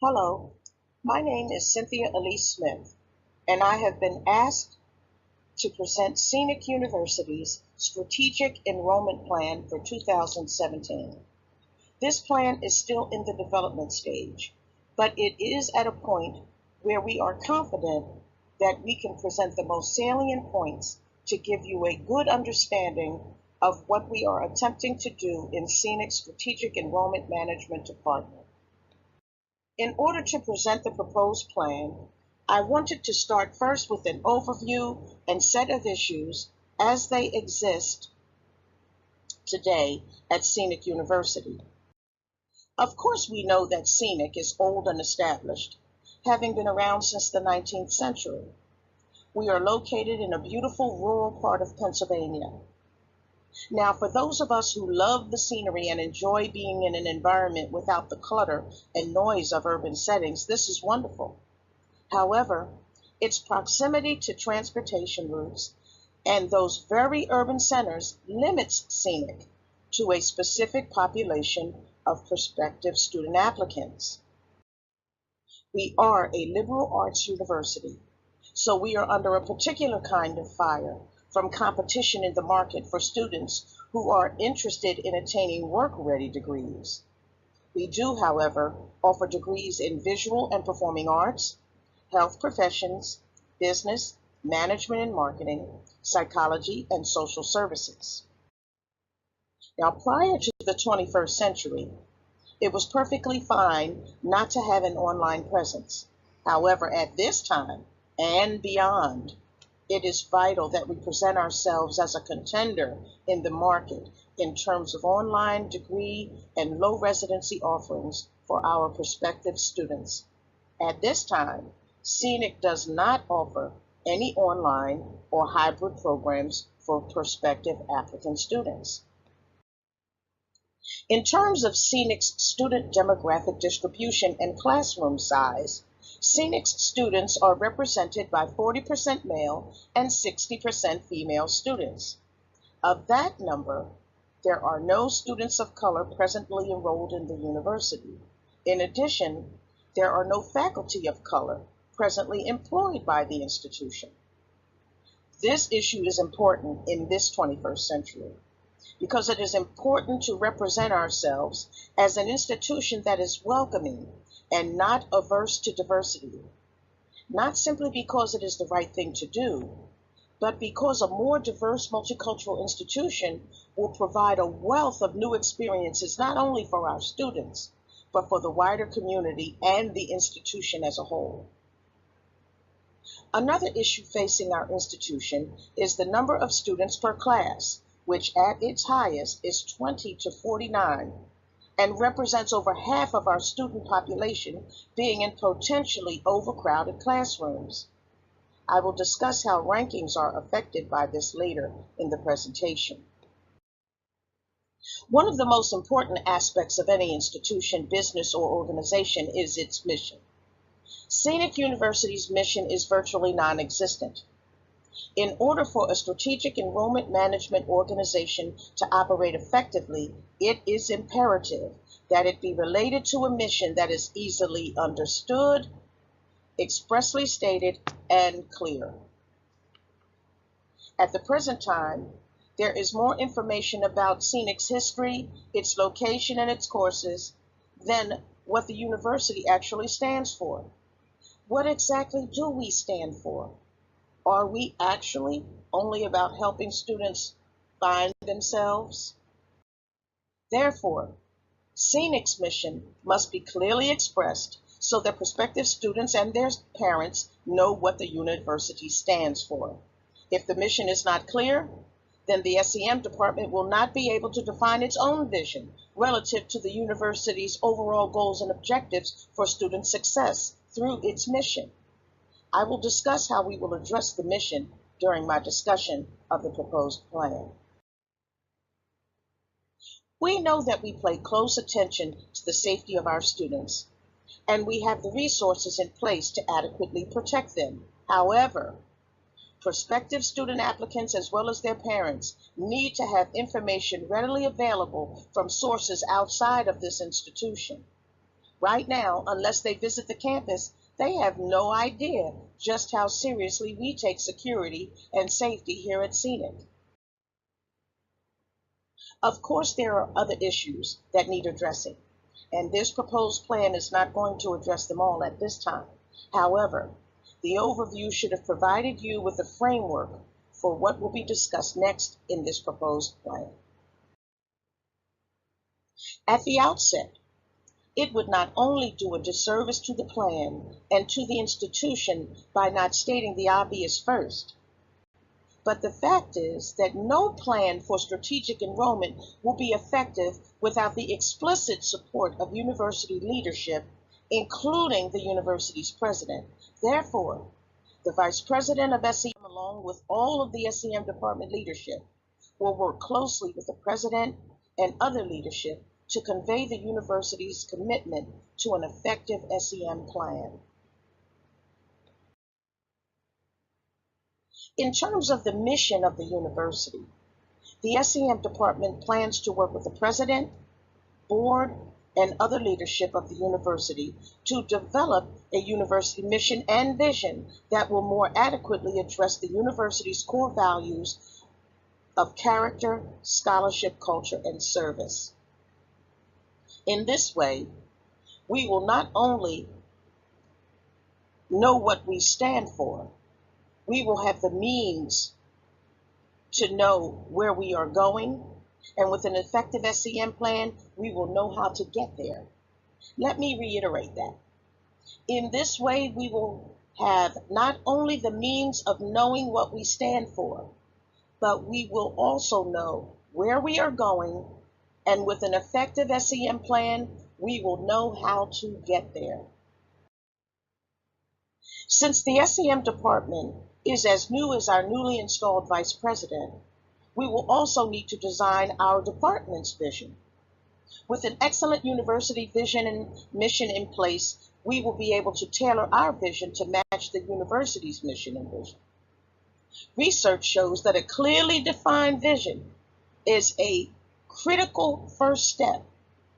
Hello, my name is Cynthia Elise Smith, and I have been asked to present Scenic University's Strategic Enrollment Plan for 2017. This plan is still in the development stage, but it is at a point where we are confident that we can present the most salient points to give you a good understanding of what we are attempting to do in Scenic's Strategic Enrollment Management Department. In order to present the proposed plan, I wanted to start first with an overview and set of issues as they exist today at Scenic University. Of course, we know that Scenic is old and established, having been around since the 19th century. We are located in a beautiful rural part of Pennsylvania. Now, for those of us who love the scenery and enjoy being in an environment without the clutter and noise of urban settings, this is wonderful. However, its proximity to transportation routes and those very urban centers limits Scenic to a specific population of prospective student applicants. We are a liberal arts university, so we are under a particular kind of fire from competition in the market for students who are interested in attaining work-ready degrees. We do, however, offer degrees in visual and performing arts, health professions, business, management and marketing, psychology, and social services. Now, prior to the 21st century, it was perfectly fine not to have an online presence. However, at this time and beyond, it is vital that we present ourselves as a contender in the market in terms of online degree and low residency offerings for our prospective students. At this time, Scenic does not offer any online or hybrid programs for prospective applicant students. In terms of Scenic's student demographic distribution and classroom size, Scenic's students are represented by 40% male and 60% female students. Of that number, there are no students of color presently enrolled in the university. In addition, there are no faculty of color presently employed by the institution. This issue is important in this 21st century because it is important to represent ourselves as an institution that is welcoming and not averse to diversity, not simply because it is the right thing to do, but because a more diverse multicultural institution will provide a wealth of new experiences not only for our students, but for the wider community and the institution as a whole. Another issue facing our institution is the number of students per class, which at its highest is 20 to 49, and represents over half of our student population being in potentially overcrowded classrooms. I will discuss how rankings are affected by this later in the presentation. One of the most important aspects of any institution, business, or organization is its mission. Scenic University's mission is virtually non-existent. In order for a strategic enrollment management organization to operate effectively, it is imperative that it be related to a mission that is easily understood, expressly stated, and clear. At the present time, there is more information about Scenic's history, its location, and its courses than what the university actually stands for. What exactly do we stand for? Are we actually only about helping students find themselves? Therefore, Scenic's mission must be clearly expressed so that prospective students and their parents know what the university stands for. If the mission is not clear, then the SEM department will not be able to define its own vision relative to the university's overall goals and objectives for student success through its mission. I will discuss how we will address the mission during my discussion of the proposed plan. We know that we pay close attention to the safety of our students, and we have the resources in place to adequately protect them. However, prospective student applicants as well as their parents need to have information readily available from sources outside of this institution. Right now, unless they visit the campus, they have no idea just how seriously we take security and safety here at Scenic. Of course, there are other issues that need addressing, and this proposed plan is not going to address them all at this time. However, the overview should have provided you with a framework for what will be discussed next in this proposed plan. At the outset, it would not only do a disservice to the plan and to the institution by not stating the obvious first, but the fact is that no plan for strategic enrollment will be effective without the explicit support of university leadership, including the university's president. Therefore, the vice president of SEM, along with all of the SEM department leadership, will work closely with the president and other leadership to convey the university's commitment to an effective SEM plan. In terms of the mission of the university, the SEM department plans to work with the president, board, and other leadership of the university to develop a university mission and vision that will more adequately address the university's core values of character, scholarship, culture, and service. In this way, we will not only know what we stand for, we will have the means to know where we are going, and with an effective SEM plan, we will know how to get there. Let me reiterate that. In this way, we will have not only the means of knowing what we stand for, but we will also know where we are going, and with an effective SEM plan, we will know how to get there. Since the SEM department is as new as our newly installed vice president, we will also need to design our department's vision. With an excellent university vision and mission in place, we will be able to tailor our vision to match the university's mission and vision. Research shows that a clearly defined vision is a critical first step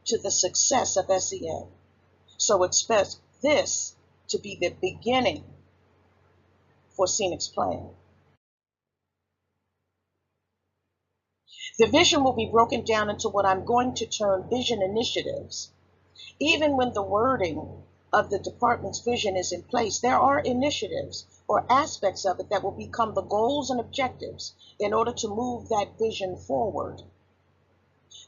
to the success of SEM. So expect this to be the beginning for Scenic's plan. The vision will be broken down into what I'm going to term vision initiatives. Even when the wording of the department's vision is in place, there are initiatives or aspects of it that will become the goals and objectives in order to move that vision forward.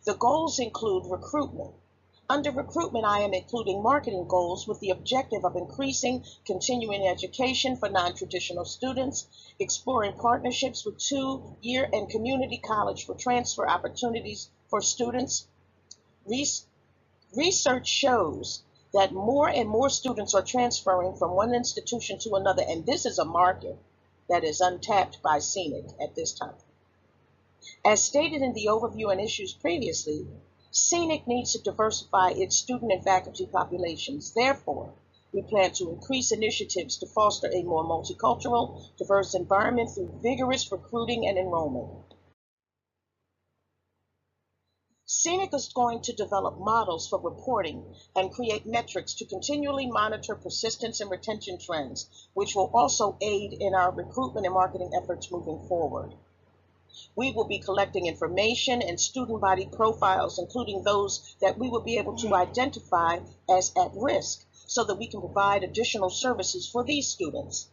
The goals include recruitment. Under recruitment, I am including marketing goals with the objective of increasing continuing education for non-traditional students, exploring partnerships with 2-year and community college for transfer opportunities for students. Research shows that more and more students are transferring from one institution to another, and this is a market that is untapped by Scenic at this time. As stated in the overview and issues previously, Scenic needs to diversify its student and faculty populations. Therefore, we plan to increase initiatives to foster a more multicultural, diverse environment through vigorous recruiting and enrollment. Scenic is going to develop models for reporting and create metrics to continually monitor persistence and retention trends, which will also aid in our recruitment and marketing efforts moving forward. We will be collecting information and student body profiles, including those that we will be able to identify as at risk, so that we can provide additional services for these students.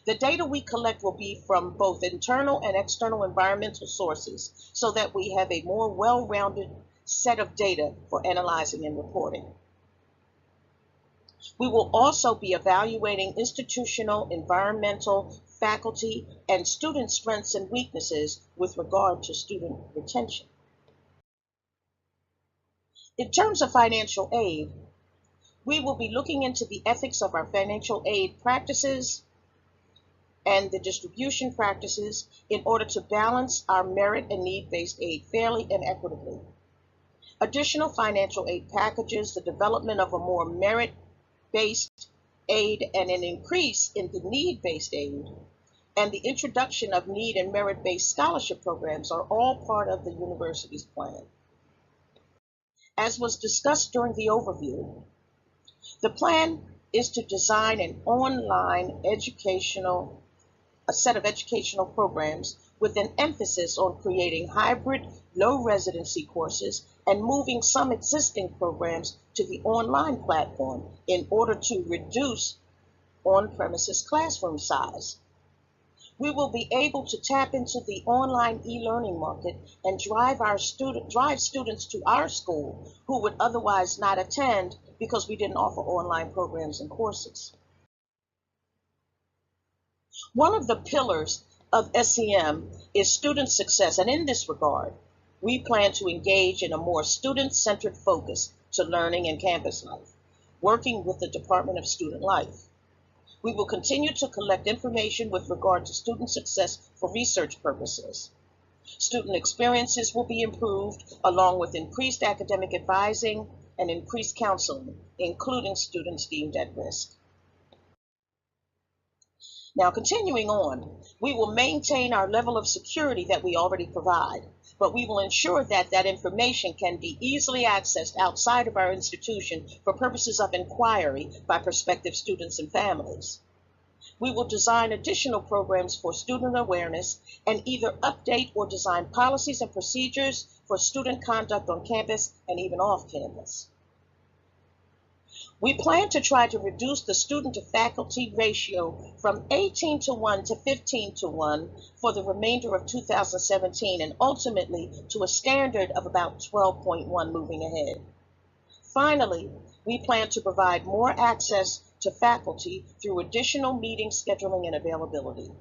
The data we collect will be from both internal and external environmental sources, so that we have a more well-rounded set of data for analyzing and reporting. We will also be evaluating institutional, environmental, faculty, and student strengths and weaknesses with regard to student retention. In terms of financial aid, we will be looking into the ethics of our financial aid practices and the distribution practices in order to balance our merit and need-based aid fairly and equitably. Additional financial aid packages, the development of a more merit-based aid, and an increase in the need-based aid, and the introduction of need and merit-based scholarship programs are all part of the university's plan. As was discussed during the overview, The plan is to design an online a set of educational programs with an emphasis on creating hybrid, low residency courses and moving some existing programs to the online platform in order to reduce on-premises classroom size. We will be able to tap into the online e-learning market and drive students to our school who would otherwise not attend because we didn't offer online programs and courses. One of the pillars of SEM is student success, and in this regard, we plan to engage in a more student-centered focus to learning and campus life, working with the Department of Student Life. We will continue to collect information with regard to student success for research purposes. Student experiences will be improved along with increased academic advising and increased counseling, including students deemed at risk. Now, continuing on, we will maintain our level of security that we already provide, but we will ensure that that information can be easily accessed outside of our institution for purposes of inquiry by prospective students and families. We will design additional programs for student awareness and either update or design policies and procedures for student conduct on campus and even off campus. We plan to try to reduce the student to faculty ratio from 18:1 to 15:1 for the remainder of 2017 and ultimately to a standard of about 12.1 moving ahead. Finally, we plan to provide more access to faculty through additional meeting scheduling and availability.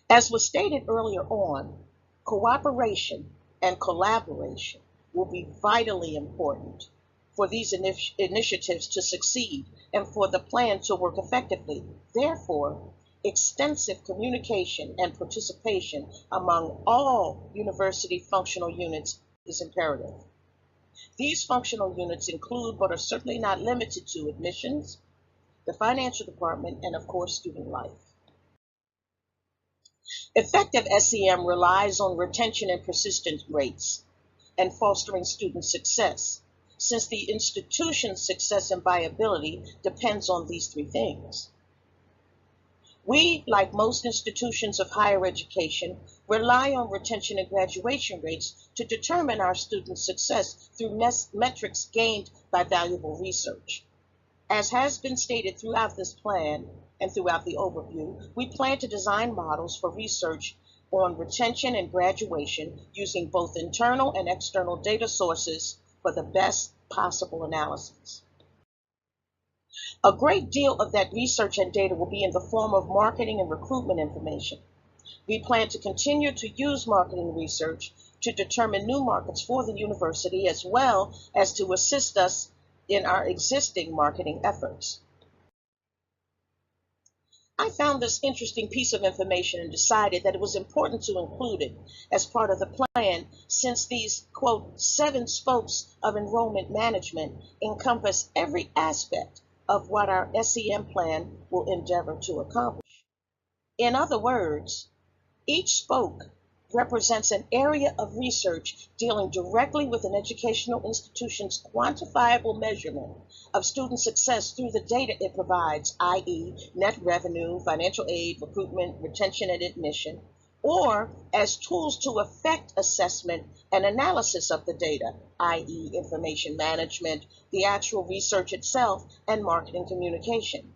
As was stated earlier on, cooperation and collaboration will be vitally important for these initiatives to succeed and for the plan to work effectively. Therefore, extensive communication and participation among all university functional units is imperative. These functional units include, but are certainly not limited to, admissions, the financial department, and of course, student life. Effective SEM relies on retention and persistence rates and fostering student success, since the institution's success and viability depends on these three things. We, like most institutions of higher education, rely on retention and graduation rates to determine our students' success through metrics gained by valuable research. As has been stated throughout this plan and throughout the overview, we plan to design models for research on retention and graduation using both internal and external data sources for the best possible analysis. A great deal of that research and data will be in the form of marketing and recruitment information. We plan to continue to use marketing research to determine new markets for the university as well as to assist us in our existing marketing efforts. I found this interesting piece of information and decided that it was important to include it as part of the plan since these, quote, 7 spokes of enrollment management encompass every aspect of what our SEM plan will endeavor to accomplish. In other words, each spoke represents an area of research dealing directly with an educational institution's quantifiable measurement of student success through the data it provides, i.e., net revenue, financial aid, recruitment, retention, and admission, or as tools to effect assessment and analysis of the data, i.e., information management, the actual research itself, and marketing communication.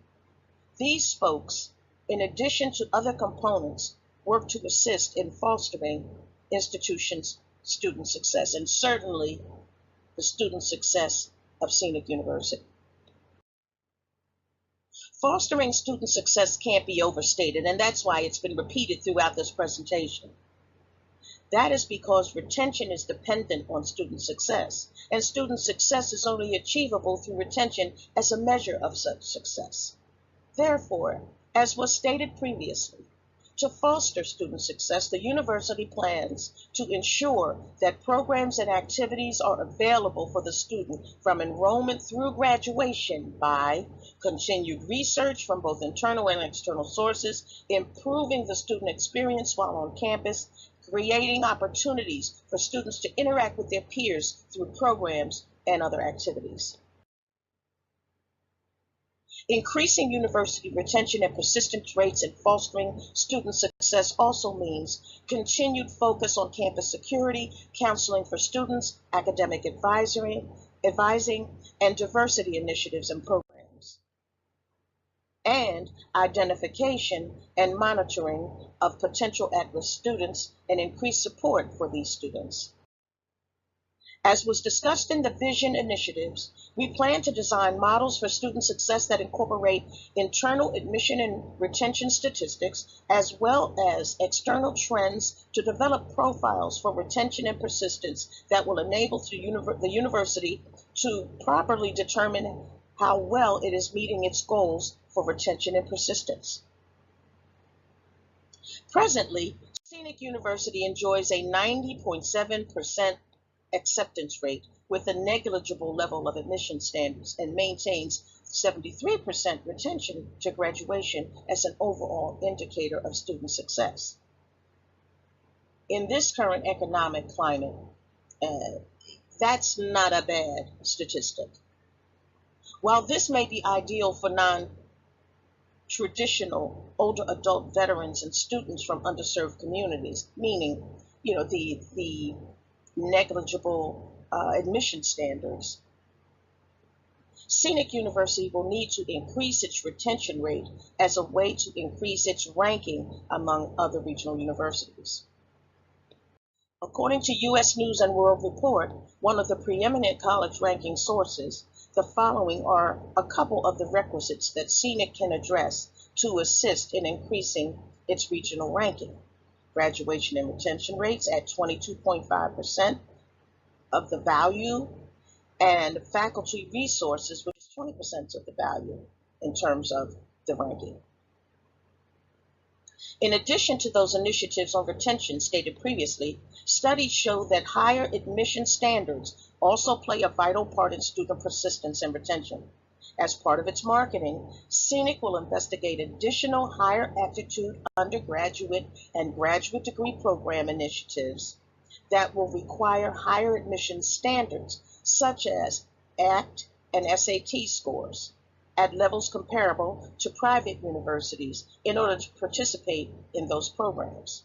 These spokes, in addition to other components, work to assist in fostering institutions' student success, and certainly the student success of Scenic University. Fostering student success can't be overstated, and that's why it's been repeated throughout this presentation. That is because retention is dependent on student success, and student success is only achievable through retention as a measure of such success. Therefore, as was stated previously, to foster student success, the university plans to ensure that programs and activities are available for the student from enrollment through graduation by continued research from both internal and external sources, improving the student experience while on campus, creating opportunities for students to interact with their peers through programs and other activities. Increasing university retention and persistence rates and fostering student success also means continued focus on campus security, counseling for students, academic advising, and diversity initiatives and programs, and identification and monitoring of potential at-risk students and increased support for these students. As was discussed in the vision initiatives, we plan to design models for student success that incorporate internal admission and retention statistics, as well as external trends to develop profiles for retention and persistence that will enable the university to properly determine how well it is meeting its goals for retention and persistence. Presently, Scenic University enjoys a 90.7% acceptance rate with a negligible level of admission standards and maintains 73% retention to graduation as an overall indicator of student success. In this current economic climate, that's not a bad statistic. While this may be ideal for non-traditional older adult veterans and students from underserved communities, meaning, the negligible admission standards, Scenic University will need to increase its retention rate as a way to increase its ranking among other regional universities. According to U.S. News and World Report, one of the preeminent college ranking sources, the following are a couple of the requisites that Scenic can address to assist in increasing its regional ranking. Graduation and retention rates at 22.5% of the value, and faculty resources, which is 20% of the value in terms of the ranking. In addition to those initiatives on retention stated previously, studies show that higher admission standards also play a vital part in student persistence and retention. As part of its marketing, Scenic will investigate additional higher aptitude undergraduate and graduate degree program initiatives that will require higher admission standards, such as ACT and SAT scores, at levels comparable to private universities in order to participate in those programs.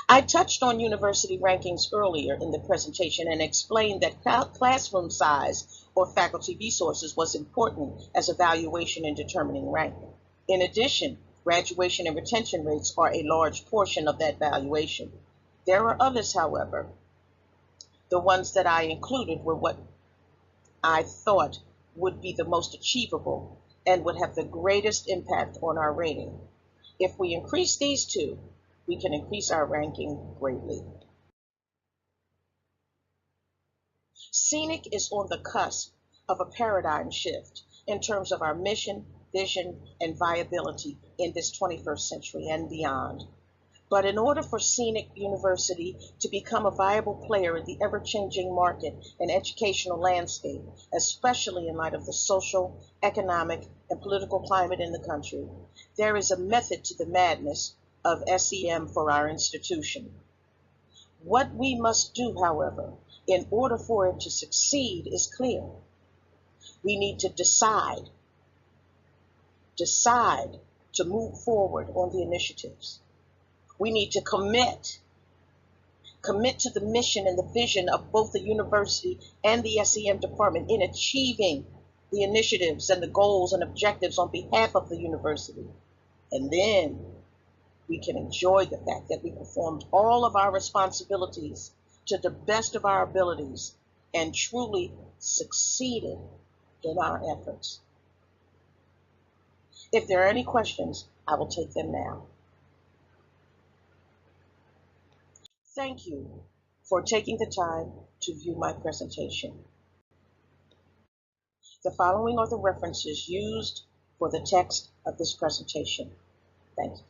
I touched on university rankings earlier in the presentation and explained that classroom size or faculty resources was important as evaluation in determining ranking. In addition, graduation and retention rates are a large portion of that valuation. There are others, however. The ones that I included were what I thought would be the most achievable and would have the greatest impact on our rating. If we increase these two, we can increase our ranking greatly. Scenic is on the cusp of a paradigm shift in terms of our mission, vision, and viability in this 21st century and beyond. But in order for Scenic University to become a viable player in the ever-changing market and educational landscape, especially in light of the social, economic, and political climate in the country, there is a method to the madness of SEM for our institution. What we must do, however, in order for it to succeed is clear. We need to decide to move forward on the initiatives. We need to commit to the mission and the vision of both the university and the SEM department in achieving the initiatives and the goals and objectives on behalf of the university. And then we can enjoy the fact that we performed all of our responsibilities to the best of our abilities and truly succeeded in our efforts. If there are any questions, I will take them now. Thank you for taking the time to view my presentation. The following are the references used for the text of this presentation. Thank you.